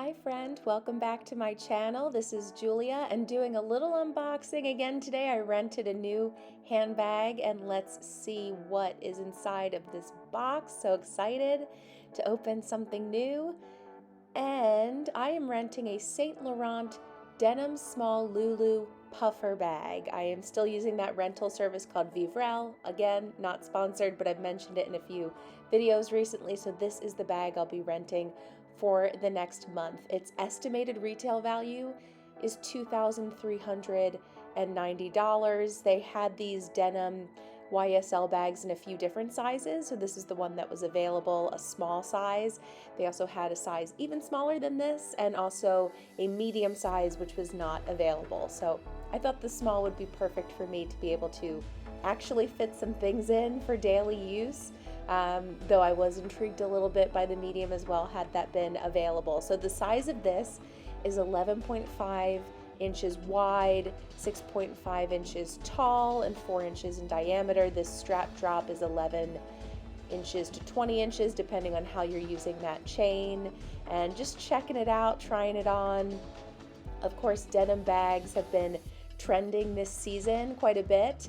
Hi friend, welcome back to my channel. This is Julia and doing a little unboxing again today. I rented a new handbag and let's see what is inside of this box. So excited to open something new. And I am renting a Saint Laurent denim small Lulu puffer bag. I am still using that rental service called Vivrel. Again, not sponsored, but I've mentioned it in a few videos recently. So this is the bag I'll be renting for the next month. Its estimated retail value is $2,390. They had these denim YSL bags in a few different sizes, so this is the one that was available, a small size. They also had a size even smaller than this and also a medium size which was not available. So I thought the small would be perfect for me to be able to actually fit some things in for daily use. Though I was intrigued a little bit by the medium as well had that been available. So the size of this is 11.5 inches wide, 6.5 inches tall, and 4 inches in diameter. This strap drop is 11 inches to 20 inches depending on how you're using that chain. And just checking it out, trying it on. Of course, denim bags have been trending this season quite a bit.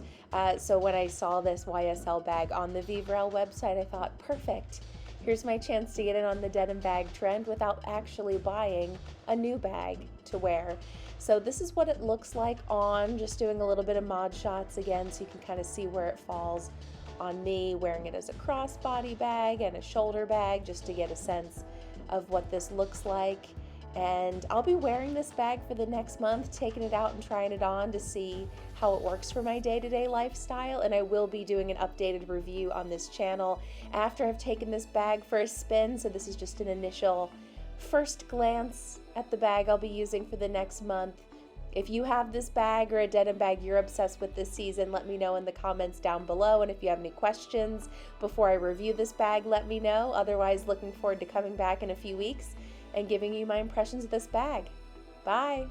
So when I saw this YSL bag on the Vivrel website, I thought, perfect. Here's my chance to get in on the denim bag trend without actually buying a new bag to wear. So this is what it looks like on, just doing a little bit of mod shots again so you can kind of see where it falls on me, wearing it as a crossbody bag and a shoulder bag just to get a sense of what this looks like. And I'll be wearing this bag for the next month, taking it out and trying it on to see how it works for my day-to-day lifestyle. And I will be doing an updated review on this channel after I've taken this bag for a spin. So this is just an initial first glance at the bag I'll be using for the next month. If you have this bag or a denim bag you're obsessed with this season, let me know in the comments down below. And if you have any questions before I review this bag, let me know. Otherwise, looking forward to coming back in a few weeks and giving you my impressions of this bag. Bye!